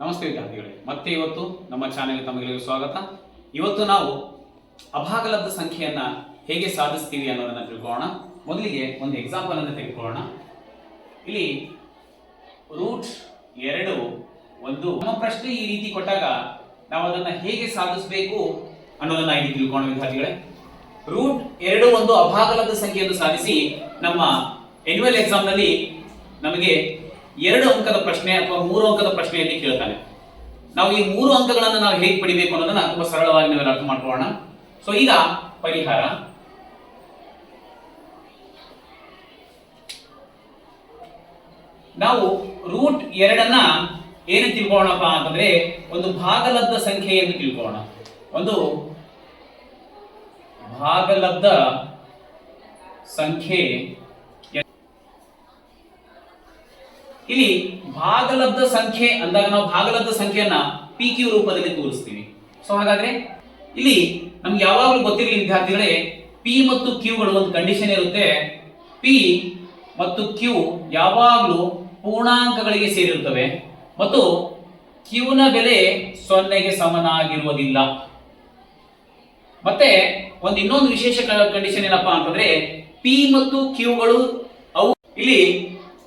ನಮಸ್ತೆ ವಿದ್ಯಾರ್ಥಿಗಳೇ, ಮತ್ತೆ ಇವತ್ತು ನಮ್ಮ ಚಾನೆಲ್ಗೆ ತಮಗೆಲ್ಲರಿಗೂ ಸ್ವಾಗತ. ಇವತ್ತು ನಾವು ಅಭಾಗಲಬ್ಧ ಸಂಖ್ಯೆಯನ್ನ ಹೇಗೆ ಸಾಧಿಸ್ತೀವಿ ಅನ್ನೋದನ್ನ ತಿಳ್ಕೊಳ್ಳೋಣ. ಮೊದಲಿಗೆ ಒಂದು ಎಕ್ಸಾಂಪಲ್ ಅನ್ನು ತೆಗೆದುಕೊಳ್ಳೋಣ. ಇಲ್ಲಿ √2 ಒಂದು ನಮ್ಮ ಪ್ರಶ್ನೆ ಈ ರೀತಿ ಕೊಟ್ಟಾಗ ನಾವು ಅದನ್ನ ಹೇಗೆ ಸಾಧಿಸಬೇಕು ಅನ್ನೋದನ್ನ ಇಲ್ಲಿ ತಿಳ್ಕೊಳ್ಳೋಣ ವಿದ್ಯಾರ್ಥಿಗಳೇ. √2 ಒಂದು ಅಭಾಗಲಬ್ಧ ಸಂಖ್ಯೆಯನ್ನು ಸಾಧಿಸಿ ನಮ್ಮ ಆನ್ಯುವಲ್ ಎಕ್ಸಾಮ್ ನಲ್ಲಿ ನಮಗೆ 2 ಅಂಕದ ಪ್ರಶ್ನೆ ಅಥವಾ 3 ಅಂಕದ ಪ್ರಶ್ನೆಯಲ್ಲಿ ಕೇಳ್ತಾನೆ. ನಾವು ಈ 3 ಅಂಕಗಳನ್ನು ನಾವು ಹೇಗೆ ಪಡಿಬೇಕು ಅನ್ನೋದನ್ನ ತುಂಬಾ ಸರಳವಾಗಿ ನಾವು ಅರ್ಥ ಮಾಡ್ಕೊಳ್ಳೋಣ. ಸೊ ಈಗ ಪರಿಹಾರ. ನಾವು √2 ಏನು ತಿಳ್ಕೊಳ್ಳೋಣಪ್ಪ ಅಂತಂದ್ರೆ ಒಂದು ಭಾಗಲಬ್ಧ ಸಂಖ್ಯೆ ಎಂದು ತಿಳ್ಕೊಳ್ಳೋಣ. ಒಂದು ಭಾಗಲಬ್ಧ ಸಂಖ್ಯೆ. ಇಲ್ಲಿ ಭಾಗಲಬ್ಧ ಸಂಖ್ಯೆ ಅಂದಾಗ ನಾವು ಭಾಗಲಬ್ಧ ಸಂಖ್ಯೆಯನ್ನ PQ ರೂಪದಲ್ಲಿ ತೋರಿಸ್ತೀವಿ. ಸೊ ಹಾಗಾದ್ರೆ ಇಲ್ಲಿ ನಮ್ಗೆ ಯಾವಾಗಲೂ ಗೊತ್ತಿರಲಿ ವಿದ್ಯಾರ್ಥಿಗಳೇ, P ಮತ್ತು Q ಗಳು ಒಂದು ಕಂಡೀಷನ್ ಇರುತ್ತೆ. P ಮತ್ತು Q ಯಾವಾಗಲೂ ಪೂರ್ಣಾಂಕಗಳಿಗೆ ಸೇರಿರುತ್ತವೆ ಮತ್ತು Q ನ ಬೆಲೆ 0ಗೆ ಸಮನಾಗಿರುವುದಿಲ್ಲ. ಮತ್ತೆ ಇನ್ನೊಂದು ವಿಶೇಷ ಕಂಡೀಷನ್ ಏನಪ್ಪಾ ಅಂತಂದ್ರೆ P ಮತ್ತು Q ಗಳು ಅವು ಇಲ್ಲಿ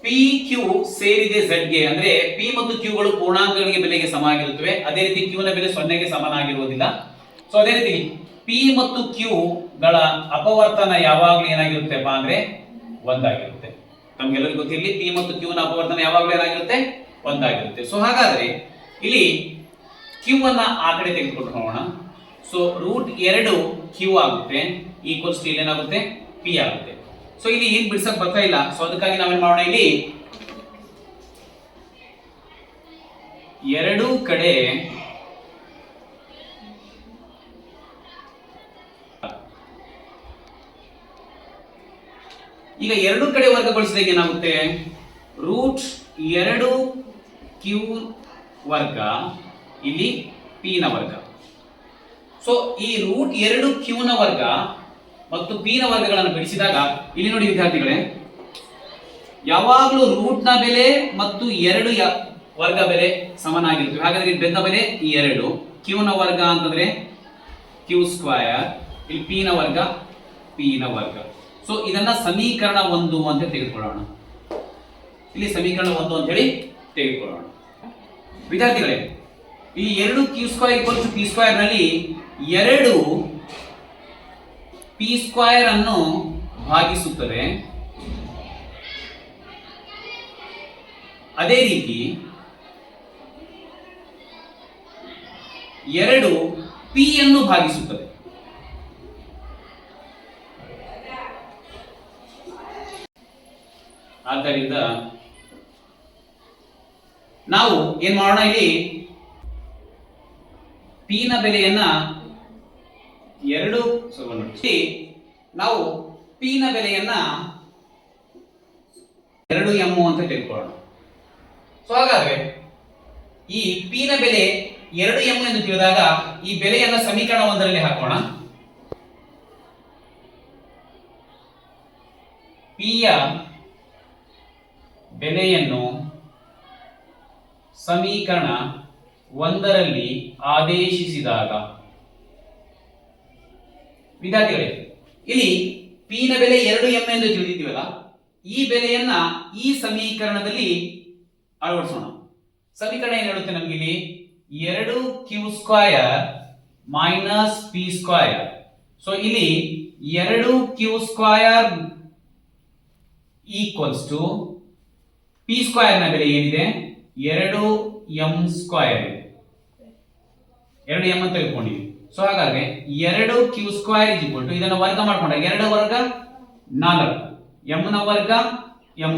PQ ಸೇರಿದೆ Z ಗೆ, ಅಂದ್ರೆ P ಮತ್ತು Q ಗಳು ಪೂರ್ಣಾಂಕಗಳಿಗೆ ಬೆಲೆಗೆ ಸಮ ಆಗಿರುತ್ತವೆ. ಅದೇ ರೀತಿ Q ನ ಬೆಲೆ 0ಗೆ ಸಮನಾಗಿರುವುದಿಲ್ಲ. ಸೊ ಅದೇ ರೀತಿ P ಮತ್ತು Q ಗಳ ಅಪವರ್ತನ ಯಾವಾಗಲೂ ಏನಾಗಿರುತ್ತೆಪ್ಪ ಅಂದ್ರೆ 1 ಆಗಿರುತ್ತೆ. ನಮ್ಗೆಲ್ಲರಿಗೂ ಗೊತ್ತಿರಲಿ, P ಮತ್ತು Q ನ ಅಪವರ್ತನ ಯಾವಾಗಲೂ ಏನಾಗಿರುತ್ತೆ? 1 ಆಗಿರುತ್ತೆ. ಸೊ ಹಾಗಾದ್ರೆ ಇಲ್ಲಿ Q ಅನ್ನ ಆ ಕಡೆ ತೆಗೆದುಕೊಂಡು ಹೋಗೋಣ. ಸೊ √2 Q ಆಗುತ್ತೆ ಈಕ್ವಲ್ಸ್ ಟು ಏನಾಗುತ್ತೆ? P ಆಗುತ್ತೆ. ಸೊ ಇಲ್ಲಿ ಏನ್ ಬಿಡ್ಸಕ್ ಬರ್ತಾ ಇಲ್ಲ. ಸೊ ಅದಕ್ಕಾಗಿ ನಾವೇನ್ ಮಾಡೋಣ, ಇಲ್ಲಿ ಎರಡೂ ಕಡೆ ಈಗ ಎರಡೂ ಕಡೆ ವರ್ಗಗೊಳಿಸಿದಾಗ ಏನಾಗುತ್ತೆ? √2 Q ವರ್ಗ ಇಲ್ಲಿ P ನ ವರ್ಗ. ಸೊ ಈ √2 Q ನ ವರ್ಗ ಮತ್ತು P ನ ವರ್ಗಗಳನ್ನು ಬಿಡಿಸಿದಾಗ ಇಲ್ಲಿ ನೋಡಿ ವಿದ್ಯಾರ್ಥಿಗಳೇ, ಯಾವಾಗಲೂ ರೂಟ್ ನ ಬೆಲೆ ಮತ್ತು 2 ವರ್ಗ ಬೆಲೆ ಸಮನಾಗಿರುತ್ತವೆ. ಹಾಗಾದ್ರೆ ಇಲ್ಲಿ ಬೆದ್ದ ಬೆಲೆ 2, Q ನ ವರ್ಗ ಅಂತಂದ್ರೆ Q², ಇಲ್ಲಿ P ನ ವರ್ಗ P ನ ವರ್ಗ. ಸೊ ಇದನ್ನ ಸಮೀಕರಣ 1 ಅಂತ ತೆಗೆದುಕೊಳ್ಳೋಣ. ಇಲ್ಲಿ ಸಮೀಕರಣ 1 ಅಂತ ಹೇಳಿ ತೆಗೆದುಕೊಳ್ಳೋಣ ವಿದ್ಯಾರ್ಥಿಗಳೇ. ಇಲ್ಲಿ 2 Q² P² ನಲ್ಲಿ 2 P² ಅನ್ನು ಭಾಗಿಸುತ್ತದೆ. ಅದೇ ರೀತಿ 2 P ಅನ್ನು ಭಾಗಿಸುತ್ತದೆ. ಆದ್ದರಿಂದ ನಾವು ಏನ್ ಮಾಡೋಣ, ಇಲ್ಲಿ P ನ ಬೆಲೆಯನ್ನ 2 ನಾವು P ನ ಬೆಲೆಯನ್ನ 2m ಅಂತ ತೆಗೆದುಕೊಳ್ಳೋಣ. ಸೊ ಹಾಗಾದ್ರೆ ಈ P ನ ಬೆಲೆ 2m ಎಂದು ತಿಳಿದಾಗ ಈ ಬೆಲೆಯನ್ನ ಸಮೀಕರಣ 1ರಲ್ಲಿ ಹಾಕೋಣ. P ಯ ಬೆಲೆಯನ್ನು ಸಮೀಕರಣ 1ರಲ್ಲಿ ಆದೇಶಿಸಿದಾಗ ವಿದ್ಯಾರ್ಥಿಗಳೇ, ಇಲ್ಲಿ P ನ ಬೆಲೆ 2m ಎಂದು ತಿಳಿದಿದ್ದೀವಲ್ಲ, ಈ ಬೆಲೆಯನ್ನ ಈ ಸಮೀಕರಣದಲ್ಲಿ ಅಳವಡಿಸೋಣ. ಸಮೀಕರಣ ಏನು ಹೇಳುತ್ತೆ ನಮ್ಗೆ? ಇಲ್ಲಿ 2Q² ಮೈನಸ್ P². ಸೊ ಇಲ್ಲಿ 2Q² ಈಕ್ವಲ್ಸ್ ಟು P² ನ ಬೆಲೆ ಏನಿದೆ? 2m². 2m ಅಂತ ತಿಳ್ಕೊಂಡಿವಿ. ಸೊ ಹಾಗಾದ್ರೆ 2Q² ಇದನ್ನ ವರ್ಗ ಮಾಡ್ಕೊಂಡಾಗ 2 ವರ್ಗ 4, m ನ ವರ್ಗ m².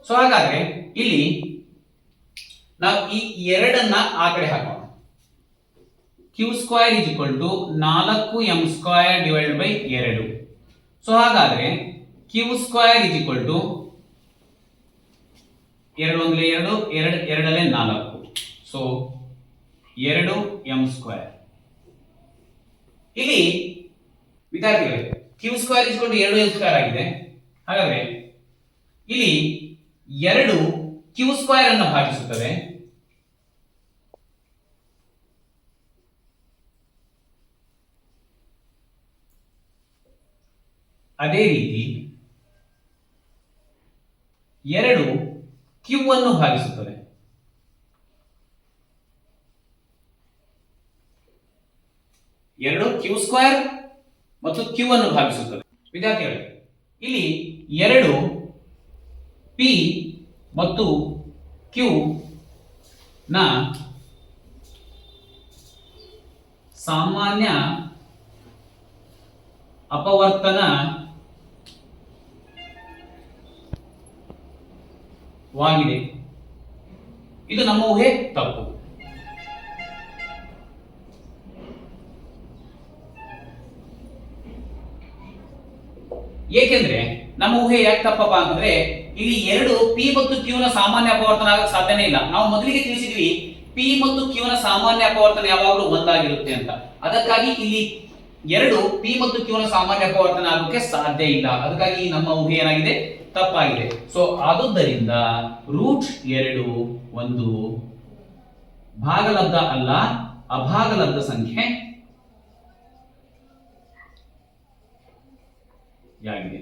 ಸೊ ಹಾಗಾದ್ರೆ ಇಲ್ಲಿ ನಾವು ಈ 2 ಆ ಕಡೆ ಹಾಕೋಣ. Q² 4m² divided by 2. So ಹಾಗಾದ್ರೆ Q² 2 1 2 2 4. So 2m². ಇಲ್ಲಿ ವಿದ್ಯಾರ್ಥಿಗಳೇ, Q² 2m² ಆಗಿದೆ. ಹಾಗಾದ್ರೆ ಇಲ್ಲಿ 2 Q² ಅನ್ನು ಭಾಗಿಸುತ್ತದೆ ಅದೇ ರೀತಿ 2 ಕ್ಯೂ ಅನ್ನು ಭಾಗಿಸುತ್ತದೆ. 2 ಕ್ಯೂ ಸ್ಕ್ವೇರ್ ಮತ್ತು ಕ್ಯೂ ಅನ್ನು ಭಾಗಿಸುತ್ತದೆ. ವಿದ್ಯಾರ್ಥಿಗಳೇ, ಇಲ್ಲಿ 2 ಪಿ ಮತ್ತು ಕ್ಯೂ ನ ಸಾಮಾನ್ಯ ಅಪವರ್ತನ ವಾಗಿದೆ. ಇದು ನಮ್ಮ ಊಹೆ ತಪ್ಪು. ಏಕೆಂದ್ರೆ ನಮ್ಮ ಊಹೆ ಯಾಕೆ ತಪ್ಪಪ್ಪ ಅಂತಂದ್ರೆ ಇಲ್ಲಿ 2 ಪಿ ಮತ್ತು ಕ್ಯೂ ನ ಸಾಮಾನ್ಯ ಅಪವರ್ತನ ಆಗಕ್ಕೆ ಸಾಧ್ಯನೇ ಇಲ್ಲ. ನಾವು ಮೊದಲಿಗೆ ತಿಳಿಸಿದ್ವಿ ಪಿ ಮತ್ತು ಕ್ಯೂ ನ ಸಾಮಾನ್ಯ ಅಪವರ್ತನ ಯಾವಾಗಲೂ ಒಂದಾಗಿರುತ್ತೆ ಅಂತ. ಅದಕ್ಕಾಗಿ ಇಲ್ಲಿ 2 ಪಿ ಮತ್ತು ಕ್ಯೂ ನ ಸಾಮಾನ್ಯ ಅಪವರ್ತನ ಆಗೋಕೆ ಸಾಧ್ಯ ಇಲ್ಲ. ಅದಕ್ಕಾಗಿ ನಮ್ಮ ಊಹೆ ಏನಾಗಿದೆ, ತಪ್ಪಾಗಿದೆ. ಸೊ ಆದುದರಿಂದ √2 ಒಂದು ಭಾಗಲಬ್ಧ ಅಲ್ಲ, ಅಭಾಗಲಬ್ಧ ಸಂಖ್ಯೆ ಯಾಗಿದೆ.